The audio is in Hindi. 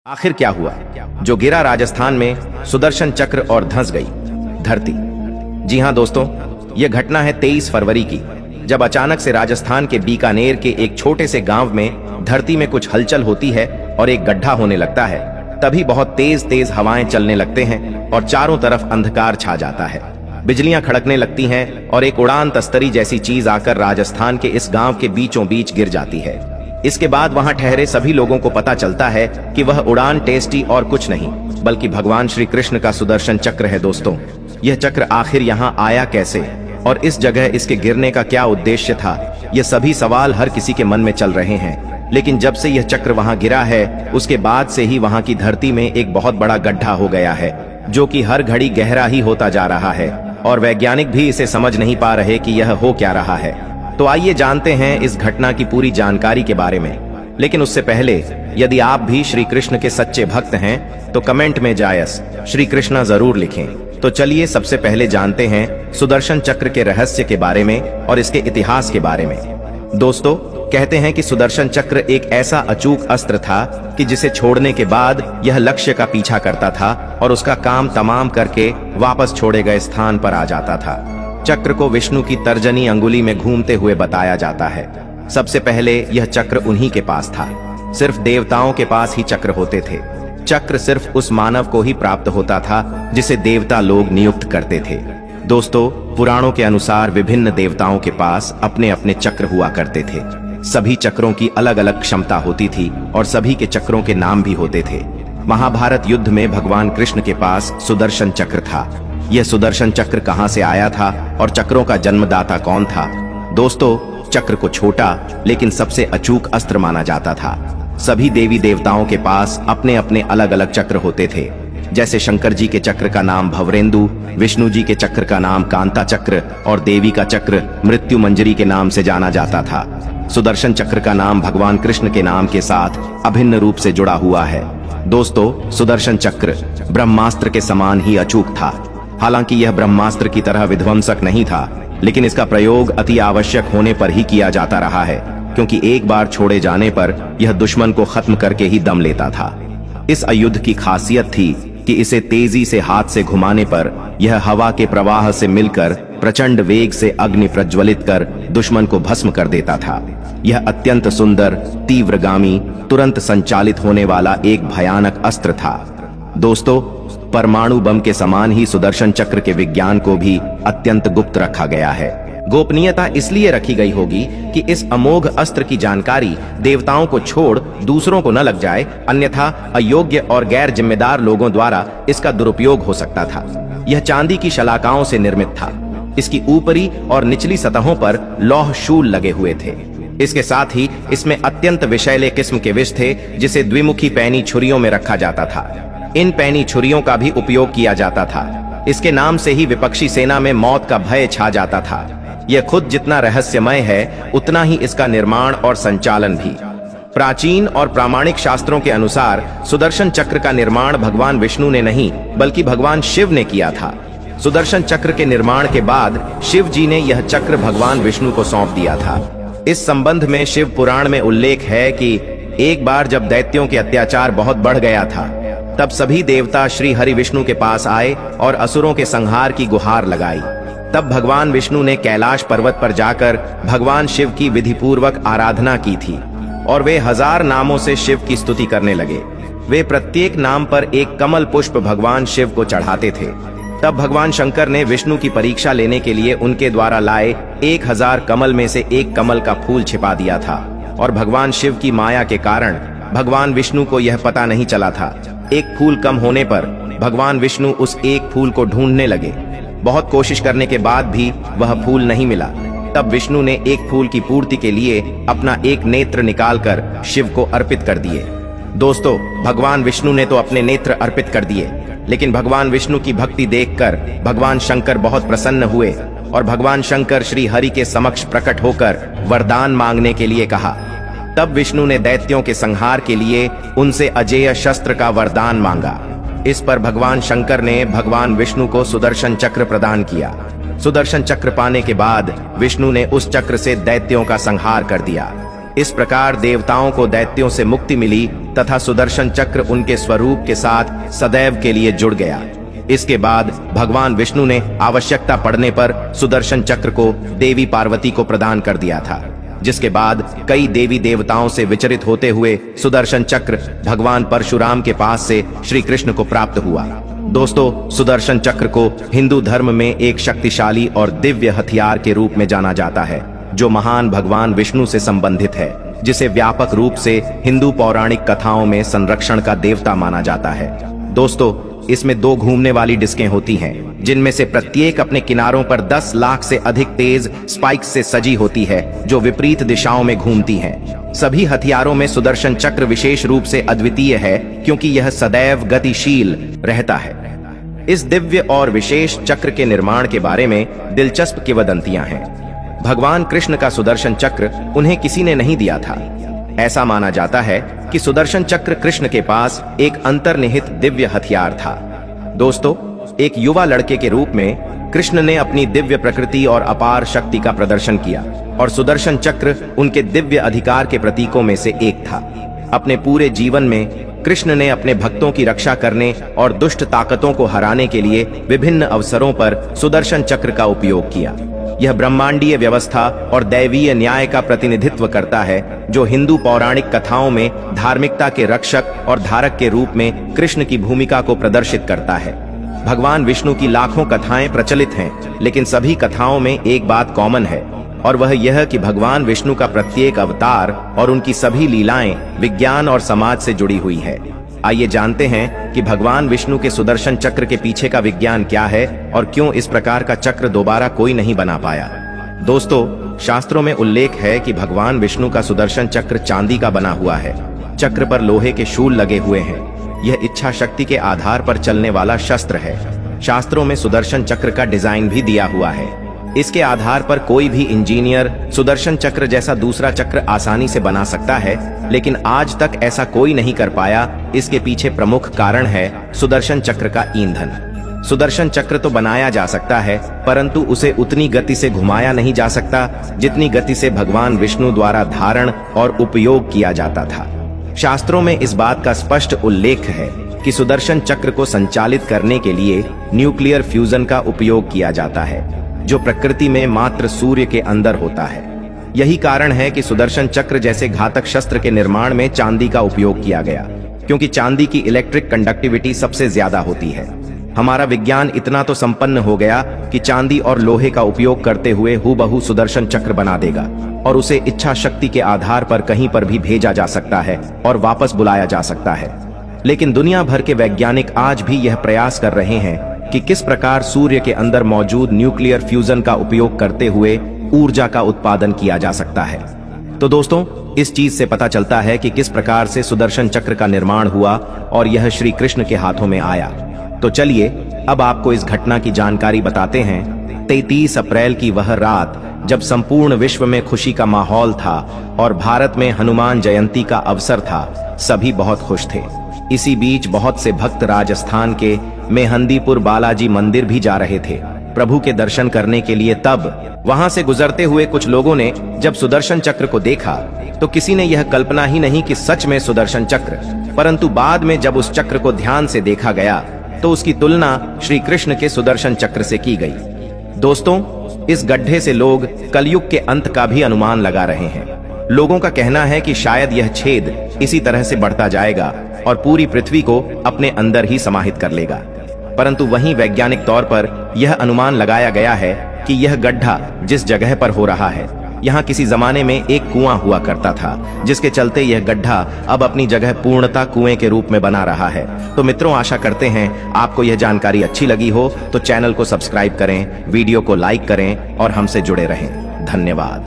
आखिर क्या हुआ जो गिरा राजस्थान में सुदर्शन चक्र और धंस गई धरती। जी हां दोस्तों, यह घटना है 23 फरवरी की, जब अचानक से राजस्थान के बीकानेर के एक छोटे से गांव में धरती में कुछ हलचल होती है और एक गड्ढा होने लगता है। तभी बहुत तेज तेज हवाएं चलने लगते हैं और चारों तरफ अंधकार छा जाता है। बिजलियां खड़कने लगती हैं और एक उड़ान तस्तरी जैसी चीज आकर राजस्थान के इस गांव के बीचों बीच गिर जाती है। इसके बाद वहां ठहरे सभी लोगों को पता चलता है कि वह उड़ान टेस्टी और कुछ नहीं बल्कि भगवान श्री कृष्ण का सुदर्शन चक्र है। दोस्तों, यह चक्र आखिर यहां आया कैसे और इस जगह इसके गिरने का क्या उद्देश्य था, ये सभी सवाल हर किसी के मन में चल रहे हैं। लेकिन जब से यह चक्र वहां गिरा है उसके बाद से ही वहां की धरती में एक बहुत बड़ा गड्ढा हो गया है, जो कि हर घड़ी गहरा ही होता जा रहा है और वैज्ञानिक भी इसे समझ नहीं पा रहे कि यह हो क्या रहा है। तो आइए जानते हैं इस घटना की पूरी जानकारी के बारे में। लेकिन उससे पहले यदि आप भी श्री कृष्ण के सच्चे भक्त हैं तो कमेंट में जायस श्री कृष्णा जरूर लिखें। तो चलिए सबसे पहले जानते हैं सुदर्शन चक्र के रहस्य के बारे में और इसके इतिहास के बारे में। दोस्तों, कहते हैं कि सुदर्शन चक्र एक ऐसा अचूक अस्त्र था कि जिसे छोड़ने के बाद यह लक्ष्य का पीछा करता था और उसका काम तमाम करके वापस छोड़े गए स्थान पर आ जाता था। चक्र को विष्णु की तर्जनी अंगुली में घूमते हुए बताया जाता है। सबसे पहले यह चक्र उन्हीं के पास था। सिर्फ देवताओं के पास ही चक्र होते थे। चक्र सिर्फ उस मानव को ही प्राप्त होता था जिसे देवता लोग नियुक्त करते थे। दोस्तों, पुराणों के अनुसार विभिन्न देवताओं के पास अपने अपने चक्र हुआ करते थे। सभी चक्रों की अलग अलग क्षमता होती थी और सभी के चक्रों के नाम भी होते थे। महाभारत युद्ध में भगवान कृष्ण के पास सुदर्शन चक्र था। यह सुदर्शन चक्र कहां से आया था और चक्रों का जन्मदाता कौन था? दोस्तों, चक्र को छोटा लेकिन सबसे अचूक अस्त्र माना जाता था। सभी देवी देवताओं के पास अपने अपने अलग अलग चक्र होते थे। जैसे शंकर जी के चक्र का नाम भवरेंदु, विष्णु जी के चक्र का नाम कांता चक्र और देवी का चक्र मृत्यु मंजरी के नाम से जाना जाता था। सुदर्शन चक्र का नाम भगवान कृष्ण के नाम के साथ अभिन्न रूप से जुड़ा हुआ है। दोस्तों, सुदर्शन चक्र ब्रह्मास्त्र के समान ही अचूक था। हालांकि यह ब्रह्मास्त्र की तरह विध्वंसक नहीं था, लेकिन इसका प्रयोग अति आवश्यक होने पर ही किया जाता रहा है, क्योंकि एक बार छोड़े जाने पर यह दुश्मन को खत्म करके ही दम लेता था। इस आयुध की खासियत थी कि इसे तेजी से हाथ से घुमाने पर यह हवा के प्रवाह से मिलकर प्रचंड वेग से अग्नि प्रज्वलित कर दुश्मन को भस्म कर देता था। यह अत्यंत सुंदर, तीव्रगामी, तुरंत संचालित होने वाला एक भयानक अस्त्र था। दोस्तों, परमाणु बम के समान ही सुदर्शन चक्र के विज्ञान को भी अत्यंत गुप्त रखा गया है। गोपनीयता इसलिए रखी गई होगी कि इस अमोघ अस्त्र की जानकारी देवताओं को छोड़ दूसरों को न लग जाए, अन्यथा अयोग्य और गैर जिम्मेदार लोगों द्वारा इसका दुरुपयोग हो सकता था। यह चांदी की शलाकाओं से निर्मित था। इसकी ऊपरी और निचली सतहों पर लौह शूल लगे हुए थे। इसके साथ ही इसमें अत्यंत विषैले किस्म के विष थे, जिसे द्विमुखी पैनी छुरियों में रखा जाता था। इन पैनी छुरियों का भी उपयोग किया जाता था। इसके नाम से ही विपक्षी सेना में मौत का भय छा जाता था। यह खुद जितना रहस्यमय है उतना ही इसका निर्माण और संचालन भी। प्राचीन और प्रामाणिक शास्त्रों के अनुसार सुदर्शन चक्र का निर्माण भगवान विष्णु ने नहीं बल्कि भगवान शिव ने किया था। सुदर्शन चक्र के निर्माण के बाद शिव जी ने यह चक्र भगवान विष्णु को सौंप दिया था। इस संबंध में शिव पुराण में उल्लेख है कि एक बार जब दैत्यों के अत्याचार बहुत बढ़ गया था, तब सभी देवता श्री हरि विष्णु के पास आए और असुरों के संहार की गुहार लगाई। तब भगवान विष्णु ने कैलाश पर्वत पर जाकर भगवान शिव की विधिपूर्वक आराधना की थी और वे 1000 नामों से शिव की स्तुति करने लगे। वे प्रत्येक नाम पर एक कमल पुष्प भगवान शिव को चढ़ाते थे। तब भगवान शंकर ने विष्णु की परीक्षा लेने के लिए उनके द्वारा लाए 1000 कमल में से एक कमल का फूल छिपा दिया था और भगवान शिव की माया के कारण भगवान विष्णु को यह पता नहीं चला था। एक फूल कम होने पर भगवान विष्णु उस एक फूल को ढूंढने लगे। बहुत कोशिश करने के बाद भी वह फूल नहीं मिला। तब विष्णु ने एक फूल की पूर्ति के लिए अपना एक नेत्र निकालकर शिव को अर्पित कर दिए। दोस्तों, भगवान विष्णु ने तो अपने नेत्र अर्पित कर दिए, लेकिन भगवान विष्णु की भक्ति देखकर भगवान शंकर बहुत प्रसन्न हुए और भगवान शंकर श्री हरि के समक्ष प्रकट होकर वरदान मांगने के लिए कहा। तब विष्णु ने दैत्यों के संहार के लिए उनसे अजेय शस्त्र का वरदान मांगा। इस पर भगवान शंकर ने भगवान विष्णु को सुदर्शन चक्र प्रदान किया। सुदर्शन चक्र पाने के बाद विष्णु ने उस चक्र से दैत्यों का संहार कर दिया। इस प्रकार देवताओं को दैत्यों से मुक्ति मिली तथा सुदर्शन चक्र उनके स्वरूप के साथ सदैव के लिए जुड़ गया। इसके बाद भगवान विष्णु ने आवश्यकता पड़ने पर सुदर्शन चक्र को देवी पार्वती को प्रदान कर दिया था, जिसके बाद कई देवी देवताओं से विचरित होते हुए सुदर्शन चक्र भगवान परशुराम के पास से श्री कृष्ण को प्राप्त हुआ। दोस्तों, सुदर्शन चक्र को हिंदू धर्म में एक शक्तिशाली और दिव्य हथियार के रूप में जाना जाता है, जो महान भगवान विष्णु से संबंधित है, जिसे व्यापक रूप से हिंदू पौराणिक कथाओं में संरक्षण का देवता माना जाता है। दोस्तों, इसमें 2 घूमने वाली डिस्कें होती हैं, जिनमें से प्रत्येक अपने किनारों पर 10 लाख से अधिक तेज स्पाइक्स से सजी होती है, जो विपरीत दिशाओं में घूमती हैं। सभी हथियारों में सुदर्शन चक्र विशेष रूप से अद्वितीय है, क्योंकि यह सदैव गतिशील रहता है। इस दिव्य और विशेष चक्र के निर्माण के बारे में दिलचस्प किंवदंतियां हैं। भगवान कृष्ण का सुदर्शन चक्र उन्हें किसी ने नहीं दिया था। ऐसा माना जाता है कि सुदर्शन चक्र कृष्ण के पास एक अंतर्निहित दिव्य हथियार था। दोस्तों, एक युवा लड़के के रूप में कृष्ण ने अपनी दिव्य प्रकृति और अपार शक्ति का प्रदर्शन किया, और सुदर्शन चक्र उनके दिव्य अधिकार के प्रतीकों में से एक था। अपने पूरे जीवन में कृष्ण ने अपने भक्तों की रक्षा करने और दुष्ट ताकतों को हराने के लिए विभिन्न अवसरों पर सुदर्शन चक्र का उपयोग किया। यह ब्रह्मांडीय व्यवस्था और दैवीय न्याय का प्रतिनिधित्व करता है, जो हिंदू पौराणिक कथाओं में धार्मिकता के रक्षक और धारक के रूप में कृष्ण की भूमिका को प्रदर्शित करता है। भगवान विष्णु की लाखों कथाएं प्रचलित हैं, लेकिन सभी कथाओं में एक बात कॉमन है, और वह यह कि भगवान विष्णु का प्रत्येक अवतार और उनकी सभी लीलाएं विज्ञान और समाज से जुड़ी हुई है। आइए जानते हैं कि भगवान विष्णु के सुदर्शन चक्र के पीछे का विज्ञान क्या है और क्यों इस प्रकार का चक्र दोबारा कोई नहीं बना पाया। दोस्तों, शास्त्रों में उल्लेख है कि भगवान विष्णु का सुदर्शन चक्र चांदी का बना हुआ है। चक्र पर लोहे के शूल लगे हुए हैं। यह इच्छा शक्ति के आधार पर चलने वाला शस्त्र है। शास्त्रों में सुदर्शन चक्र का डिजाइन भी दिया हुआ है। इसके आधार पर कोई भी इंजीनियर सुदर्शन चक्र जैसा दूसरा चक्र आसानी से बना सकता है, लेकिन आज तक ऐसा कोई नहीं कर पाया। इसके पीछे प्रमुख कारण है सुदर्शन चक्र का ईंधन। सुदर्शन चक्र तो बनाया जा सकता है, परंतु उसे उतनी गति से घुमाया नहीं जा सकता जितनी गति से भगवान विष्णु द्वारा धारण और उपयोग किया जाता था। शास्त्रों में इस बात का स्पष्ट उल्लेख है कि सुदर्शन चक्र को संचालित करने के लिए न्यूक्लियर फ्यूजन का उपयोग किया जाता है, जो प्रकृति में मात्र सूर्य के अंदर होता है। यही कारण है कि सुदर्शन चक्र जैसे घातक शस्त्र के निर्माण में चांदी का उपयोग किया गया, क्योंकि चांदी की इलेक्ट्रिक कंडक्टिविटी सबसे ज्यादा होती है। हमारा विज्ञान इतना तो संपन्न हो गया कि चांदी और लोहे का उपयोग करते हुए हूबहू सुदर्शन चक्र बना देगा, और उसे इच्छा शक्ति के आधार पर कहीं पर भी भेजा जा सकता है और वापस बुलाया जा सकता है। लेकिन दुनिया भर के वैज्ञानिक आज भी यह प्रयास कर रहे हैं कि किस प्रकार सूर्य के अंदर मौजूद न्यूक्लियर फ्यूजन का उपयोग करते हुए ऊर्जा का उत्पादन किया जा सकता है। तो दोस्तों, इस चीज से पता चलता है कि किस प्रकार से सुदर्शन चक्र का निर्माण हुआ और यह श्री कृष्ण के हाथों में आया। तो चलिए अब आपको इस घटना की जानकारी बताते हैं। 33 अप्रैल की वह रात जब संपूर्ण विश्व में खुशी का माहौल था और भारत में हनुमान जयंती का अवसर था, सभी बहुत खुश थे। इसी बीच बहुत से भक्त राजस्थान के मेहंदीपुर बालाजी मंदिर भी जा रहे थे प्रभु के दर्शन करने के लिए। तब वहां से गुजरते हुए कुछ लोगों ने जब सुदर्शन चक्र को देखा तो किसी ने यह कल्पना ही नहीं कि सच में सुदर्शन चक्र, परंतु बाद में जब उस चक्र को ध्यान से देखा गया तो उसकी तुलना श्री कृष्ण के सुदर्शन चक्र से की गई। दोस्तों, इस गड्ढे से लोग कलयुग के अंत का भी अनुमान लगा रहे हैं। लोगों का कहना है कि शायद यह छेद इसी तरह से बढ़ता जाएगा और पूरी पृथ्वी को अपने अंदर ही समाहित कर लेगा। परंतु वहीं वैज्ञानिक तौर पर यह अनुमान लगाया गया है कि यह गड्ढा जिस जगह पर हो रहा है, यहाँ किसी जमाने में एक कुआं हुआ करता था, जिसके चलते यह गड्ढा अब अपनी जगह पूर्णतः कुएं के रूप में बना रहा है। तो मित्रों, आशा करते हैं आपको यह जानकारी अच्छी लगी हो, तो चैनल को सब्सक्राइब करें, वीडियो को लाइक करें और हमसे जुड़े रहें। धन्यवाद।